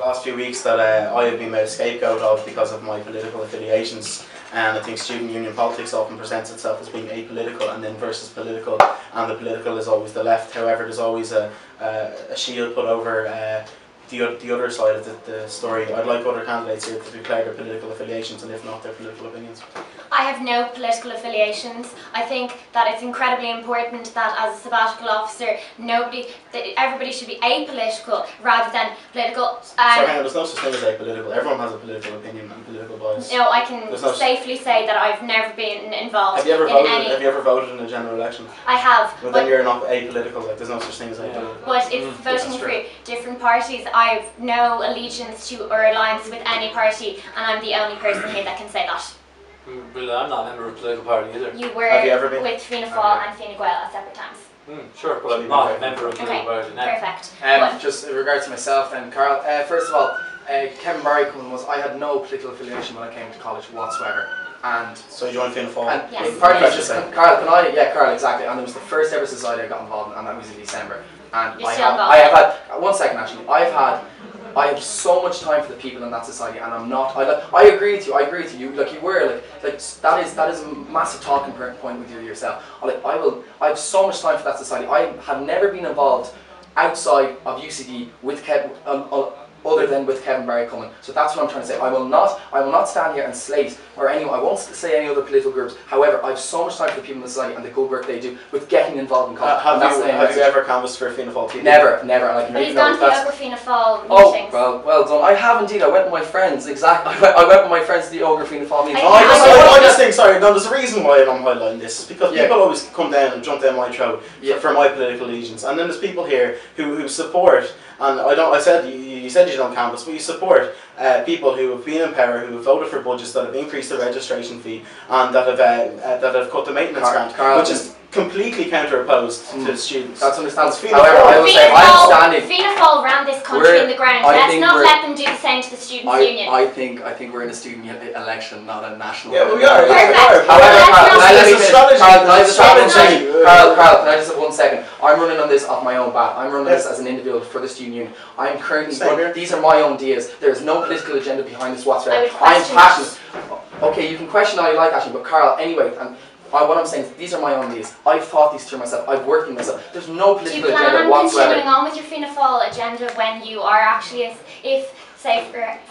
last few weeks that I have been made a scapegoat of because of my political affiliations. And I think student union politics often presents itself as being apolitical and then versus political, and the political is always the left. However, there's always a shield put over the other side of the story. I'd like other candidates here to declare their political affiliations, and if not, their political opinions. I have no political affiliations. I think that it's incredibly important that as a sabbatical officer, everybody should be apolitical rather than political. Sorry, there's no such thing as apolitical. Everyone has a political opinion and political bias. No, I can safely say that I've never been involved Have you ever voted in a general election? I have. Well, then you're not apolitical. Like, there's no such thing as apolitical. But if voting for different parties, I've no allegiance to or alliance with any party, and I'm the only person here that can say that. Well, I'm not a member of a political party either. You were with Fianna Fáil and Fine Gael at separate times. Sure, but I'm not a member of a political party now. Perfect. Just in regards to myself then, Carl, first of all, Kevin Barrycombe I had no political affiliation when I came to college whatsoever. And so you joined Fianna Fáil? Yes. Carl, Carl, exactly. And it was the first ever society I got involved in, and that was in December. And I have had, one second actually, I have so much time for the people in that society, and I'm not. I agree with you. You were like that is a massive talking point with you yourself. I have so much time for that society. I have never been involved outside of UCD with Kevin, other than with Kevin Barrycombe. So that's what I'm trying to say. I will not stand here and slate or anyone. I won't say any other political groups. However, I have so much time for the people in the society and the good work they do with getting involved in college. Have you ever canvassed for a Fianna Fáil TV? Never. And I can but he's gone to the Ogre Fianna Fáil meetings. Oh, well done. I have indeed. I went with my friends. Exactly. I went with my friends to the Ogre Fianna Fáil meetings. I just think, sorry, no, there's a reason why I'm highlighting this. It's because people always come down and jump down my throat for my political allegiance, and then there's people here who support. And you said you don't canvass, but you support people who have been in power, who have voted for budgets that have increased the registration fee and that have cut the maintenance grant, which is completely counter-opposed to students. That's understandable. However, I will say I'm standing. Fianna Fáil ran this country in the ground. Let's not let them do the same to the students' union. I think we're in a student election, not a national. Yeah, we are. Perfect. However, Carl, can I just have 1 second? I'm running on this off my own bat. I'm running this as an individual for the student union. I'm currently these are my own ideas. There is no political agenda behind this whatsoever. I'm passionate. Okay, you can question all you like, actually, but Carl, anyway, and what I'm saying is these are my own ideas. I've thought these through myself. I've worked in myself. There's no political agenda whatsoever. Do you plan on continuing on with your Fianna Fáil agenda when you are actually,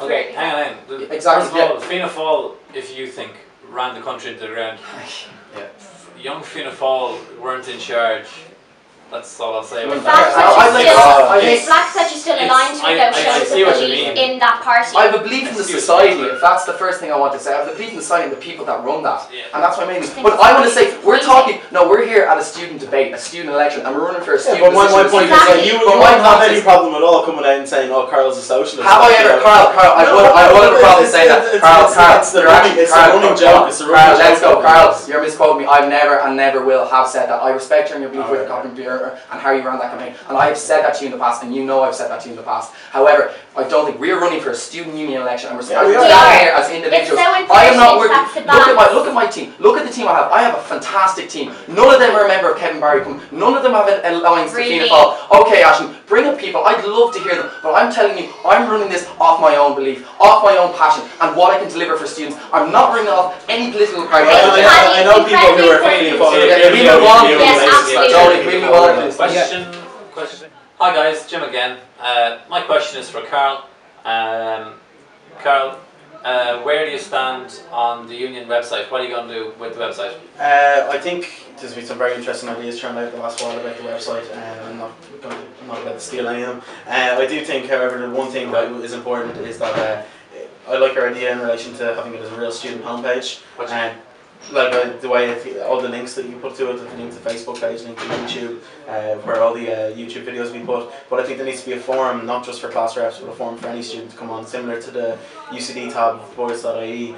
Okay, hang on. Exactly. First of all, Fianna Fáil, if you think, ran the country into the ground. Young Fianna Fáil weren't in charge. That's all I'll say about that. The fact that you're still aligned with those shows a belief in that party. I have a belief in the society. If that's the first thing I want to say, I have a belief in the society and the people that run that, and that's my main. But I want to say we're talking. No, we're here at a student debate, a student election, and we're running for a student. But my point is that you won't have any problem at all coming out and saying, "Oh, Carl's a socialist." Have I ever, Carl? I would have a problem saying that. Carl, it's a running joke. Let's go, Carl. You're misquoting me. I've never and never will have said that. I respect your belief with the Cotton Beer and how you ran that campaign, and I have said that to you in the past, and you know I've said that to you in the past. However, I don't think we're running for a student union election, and we're standing here as individuals. I am not working. Look at my team. Look at the team I have. I have a fantastic team. None of them are a member of Kevin Barrycombe. None of them have an alliance to Fianna Fáil. Okay, Ashton, bring up people. I'd love to hear them, but I'm telling you, I'm running this off my own belief, off my own passion, and what I can deliver for students. I'm not running off any political party. I know people who are Fianna Fáil. Yes, absolutely. Question. Hi guys, Jim again. My question is for Carl. Carl, where do you stand on the union website? What are you going to do with the website? I think there's been some very interesting ideas turned out the last while about the website. I'm not about to steal any of them. I do think, however, the one thing that is important is that I like your idea in relation to having it as a real student homepage. Like the way all the links that you put to it, the link to the Facebook page, link to YouTube, where all the YouTube videos we put. But I think there needs to be a forum, not just for class reps, but a forum for any student to come on, similar to the UCD tab, boards.ie,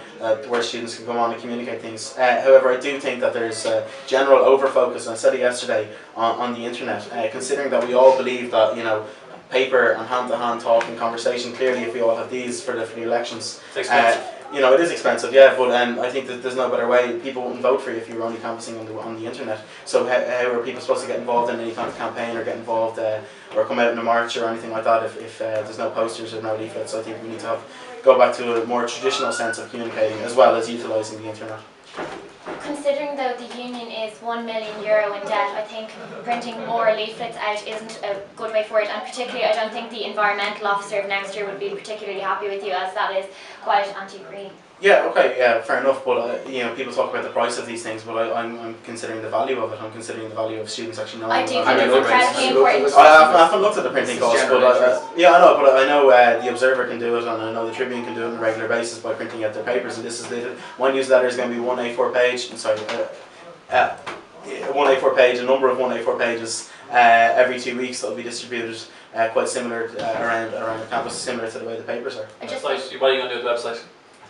where students can come on and communicate things. However, I do think that there's general overfocus, and I said it yesterday, on the internet, considering that we all believe that, you know, paper and hand-to-hand talk and conversation. Clearly, if we all have these for the elections, It's expensive. you know, it is expensive, yeah, but I think that there's no better way. People wouldn't vote for you if you were only canvassing on the internet. So how are people supposed to get involved in any kind of campaign or get involved or come out in a march or anything like that if there's no posters or no leaflets? I think we need to go back to a more traditional sense of communicating as well as utilising the internet. Considering though the union is €1 million in debt, I think printing more leaflets out isn't a good way forward, and particularly I don't think the environmental officer of next year would be particularly happy with you, as that is quite anti-green. Yeah, okay, yeah, fair enough. But you know, people talk about the price of these things, but I'm considering the value of it. I'm considering the value of students actually knowing. I do think it's incredibly important. I haven't looked at the printing costs, but yeah, I know. But I know the Observer can do it, and I know the Tribune can do it on a regular basis by printing out their papers. And this is one newsletter is going to be one A4 page. One A4 page, a number of one A4 pages every 2 weeks that will be distributed. Quite similar around the campus, similar to the way the papers are. What are you going to do with the website?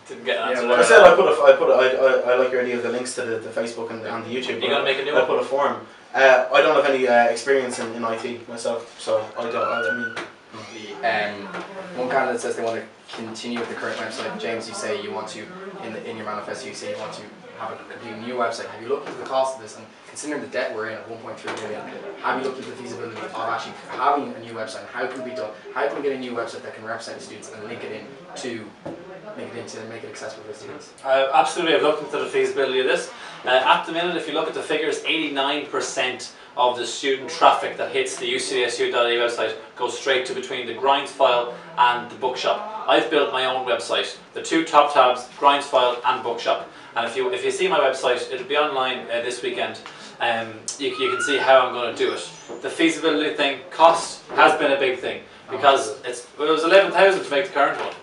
Didn't get an answer. I said I like your idea of the links to the Facebook and the YouTube. You're going to make a new one? I put a forum. I don't have any experience in IT myself, so I don't. One candidate says they want to continue with the current website. James, you say you want to, in your manifesto, you say you want to have a completely new website. Have you looked into the cost of this? And considering the debt we're in at 1.3 million, have you looked into the feasibility of actually having a new website? How can it be done? How can we get a new website that can represent the students and link it in to make it accessible for students? Absolutely, I've looked into the feasibility of this. At the minute, if you look at the figures, 89% of the student traffic that hits the ucdsu.ie website goes straight to between the Grinds file and the bookshop. I've built my own website. The two top tabs, Grinds file and bookshop. And if you see my website, it'll be online this weekend. You can see how I'm going to do it. The feasibility thing, cost has been a big thing because it was 11,000 to make the current one.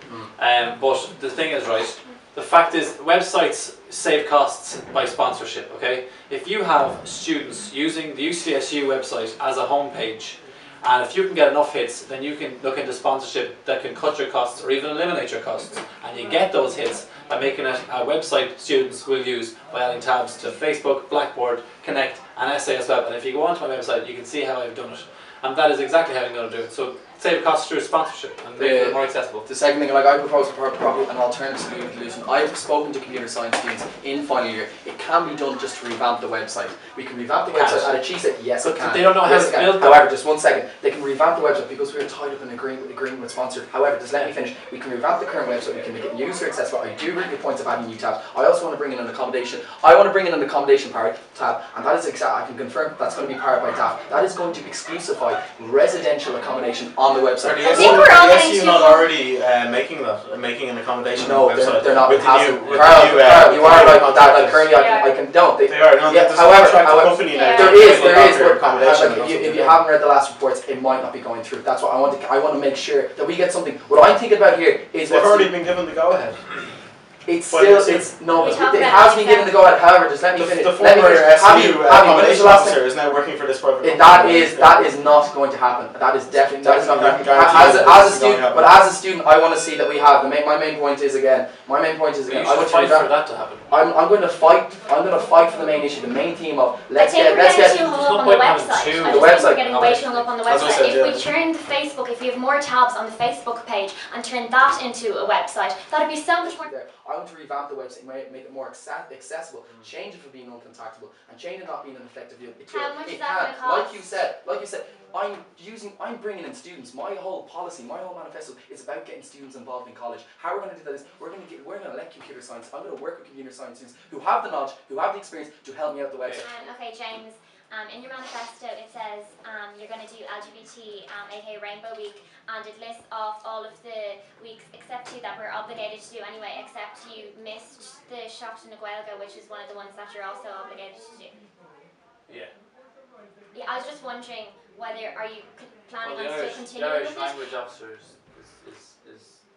But the thing is, right, the fact is websites save costs by sponsorship, okay? If you have students using the UCSU website as a homepage, and if you can get enough hits, then you can look into sponsorship that can cut your costs or even eliminate your costs. And you get those hits by making it a website students will use by adding tabs to Facebook, Blackboard, Connect, and SAS Web. And if you go onto my website, you can see how I've done it. And that is exactly how I'm going to do it. So save costs through sponsorship and make it more accessible. The second thing, like I propose probably an alternative solution. I've spoken to computer science students in final year. It can be done just to revamp the website. We can revamp the website. And she said, yes, it can. They don't know how yes, it's built. However, just 1 second. They can revamp the website because we're tied up in agreement with sponsors. However, just let me finish. We can revamp the current website. We can make it user accessible. I do agree with points of adding new tabs. I also want to bring in an accommodation. I want to bring in an accommodation tab, and that is I can confirm that's going to be powered by DAF. That is going to exclusify residential accommodation on the website. Yes, you're not already making an accommodation. No, website they're not. Carl, you are like that. Like currently, I can don't. They are. No, yeah, however, there is. But if you haven't read the last reports, it might not be going through. That's what I want to. I want to make sure that we get something. What I'm thinking about here is they've already been given the go ahead. It has been given the go ahead. However, just let me finish. The former SU accommodation officer is now working for this private company. That is not going to happen. That is definitely not going to happen. As a student, I want to see that we have my main point is again. I want to fight for that to happen. I'm going to fight. I'm going to fight for the main issue, the main theme of let's get. We're getting too hung up on the website. We're getting way too hung up on the website. If we turn the Facebook, if we have more tabs on the Facebook page and turn that into a website, that'd be so much more. I want to revamp the website, make it more accessible, change it from being uncontactable, and change it not being an effective tool. How much is that going to cost? Like you said, I'm bringing in students. My whole policy, my whole manifesto is about getting students involved in college. How we're going to do that is we're going to let computer science. I'm going to work with computer science students who have the knowledge, who have the experience to help me out the website. Okay, James. In your manifesto it says you're going to do LGBT, aka Rainbow Week, and it lists off all of the weeks except two that we're obligated to do anyway, except you missed the Shock to Naguelga, which is one of the ones that you're also obligated to do. Yeah. Yeah, I was just wondering whether are you planning on still continuing the Irish with it? language officers is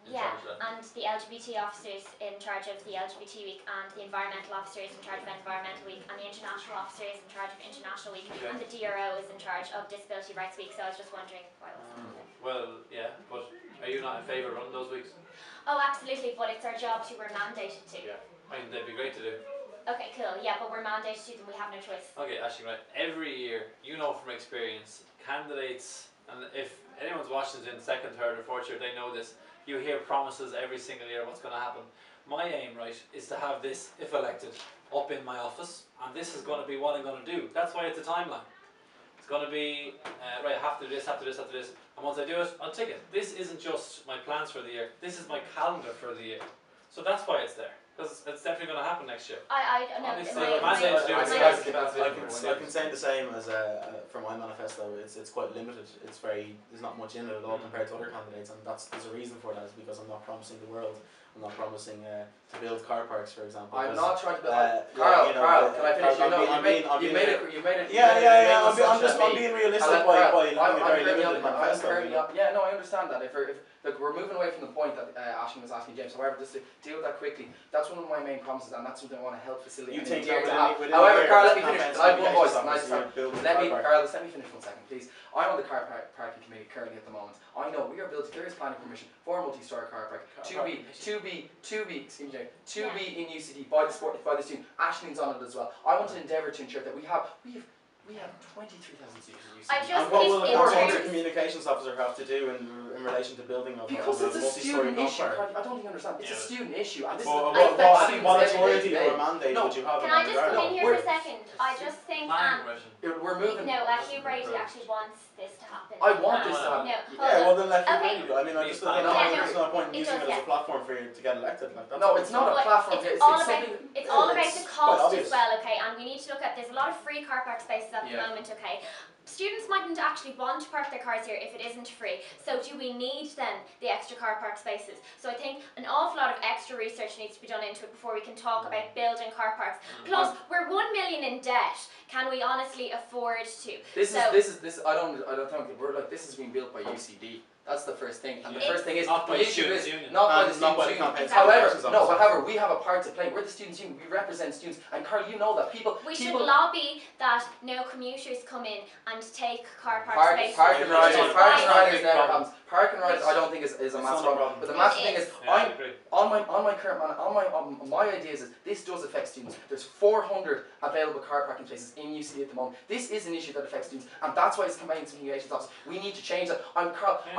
yeah, and the LGBT officers in charge of the LGBT week, and the environmental officers in charge of Environmental Week, and the international officers in charge of International Week, and the DRO is in charge of Disability Rights Week. So I was just wondering why it wasn't on there. Well, yeah, but are you not in favour of running those weeks? Oh, absolutely, but it's our job to. We're mandated to. Yeah, I mean they'd be great to do. Okay, cool. Yeah, but we're mandated to them. We have no choice. Okay, actually, right. Every year, you know from experience, candidates, and if anyone's watching it in second, third, or fourth year, they know this. You hear promises every single year what's going to happen. My aim, right, is to have this, if elected, up in my office, and this is going to be what I'm going to do. That's why it's a timeline. It's going to be, right, I have to do this, have to do this, have to do this, and once I do it, I'll take it. This isn't just my plans for the year, this is my calendar for the year. So that's why it's there, because it's definitely going to happen next year. I don't know. Obviously, My- the mandate to do my- it. my- I can say the same as for my manifesto. It's quite limited. It's there's not much in it at all compared to other candidates, and there's a reason for that. Is because I'm not promising the world. I'm not promising to build car parks, for example. I'm not trying to build. Carl, Carl, can I finish? You made it. Yeah. I'm being realistic by looking at very limited manifesto. Yeah, no, I understand that. If look, we're moving away from the point that Ashton was asking James. However, just to deal with that quickly, that's one of my main promises, and that's something I want to help facilitate. You think however, Carl, let me finish. I have one voice. Carl, let me finish 1 second, please. I'm on the car parking committee currently at the moment. I know we are building. There is planning permission for a multi-story car park to be in UCD by the student. Ashling's on it as well. I want to endeavour to ensure that we have 23,000 students in UCD. I just And what will think a it's communications officer have to do in relation to building of Because a it's a multi-story student car issue. park? I don't think you understand. It's a student issue, and this is What authority or mandate would you have? Can I just come in here for a second? I just think we're moving. no, Hugh Brady actually wants this to happen. I want this to happen. No, Yeah, well then let you Okay. ready go. I mean, I just don't there's no point in using it as a platform for you to get elected. Like, that's No, it's not a But platform. It's all about something. it's all about it's the quite cost obvious. as well, okay? And we need to look at there's a lot of free car park spaces at the Yeah. moment, okay? Students mightn't actually want to park their cars here if it isn't free. So do we need then the extra car park spaces? So I think an awful lot of extra research needs to be done into it before we can talk about building car parks. Plus, we're 1 million in debt. Can we honestly afford to? This I don't think we're like this is being built by UCD. That's the first thing, and the first thing is not by the the issue students' is union. not by the Not students' by the union. campaign Exactly. However, we have a part to play. We're the students' union. We represent students, and Carl, you know that people. We should lobby that no commuters come in and take car park spaces. Parking riders Right. never comes. Parking riders, I don't think is a It's massive not a problem. problem. But the massive thing is, I agree. my ideas is this does affect students. There's 400 available car parking spaces in UCD at the moment. This is an issue that affects students, and that's why it's campaign communications office. We need to change that. I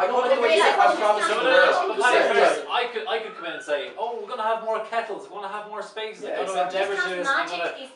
don't want to do what you say. I'm promising the world. I could come in and say, oh, we're going to have more kettles, we're going to have more spaces, Yeah, I'm going to exactly. endeavour to do this,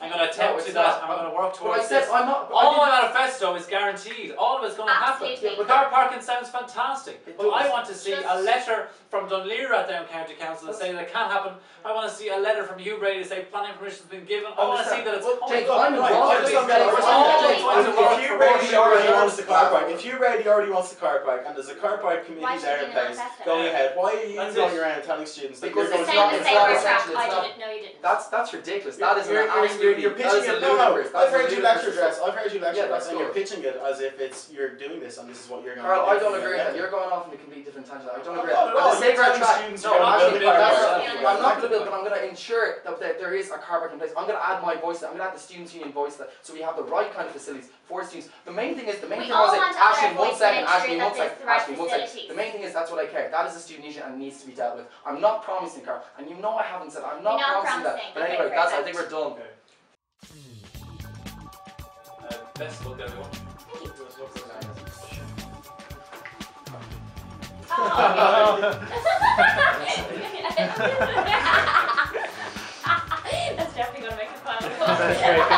I'm going to attempt No, to it's that, not. and we're going to work But I towards said this. I'm not. All my manifesto is guaranteed. All of it's going to happen. Absolutely. But car parking sounds fantastic. It But does. I want to see a letter from Dunleary at Down County Council to say that it can't happen. I want to see a letter from Hugh Brady to say planning permission has been given. I want to see that it's coming. James, I'm Right, involved. I just don't get it. If Hugh Brady already wants the car park, if Hugh Brady already wants the car park, and there's a car park Why committee should there it in be in the place, manifesto? going ahead, why are you That's going it. around telling students that Because you're it's going not- Saying the it's same not word essential, back. it's I not- didn't. No, you didn't. That's ridiculous. That is You're pitching it. No. I've heard you lecture address. address. I've heard you lecture Yeah, address, that's and you're good. pitching it as if you're doing this and this is what you're going to Carl, do. I don't agree with that. You're going off in a complete different tangent. I don't agree. Not at But all. the safer You're telling track. students No, you're not actually, gonna build that's that. right. I'm not going to build, but I'm going to ensure that there is a car park in place. I'm going to add my voice. I'm going to add the students' union voice. So we have the right kind of facilities for students. The main thing is We all want to Ashley, add our one voice second. to make sure Ashley, that one there's second. the right Ashley, one second. facilities. The main thing is that's what I care. That is a student issue and needs to be dealt with. I'm not promising, Carl, and you know I haven't said. I'm not You're not promising that. promising. But Okay, anyway, that's. I perfect. think we're done. Okay. Best of luck, everyone. That's definitely going to make a fun. That's very good.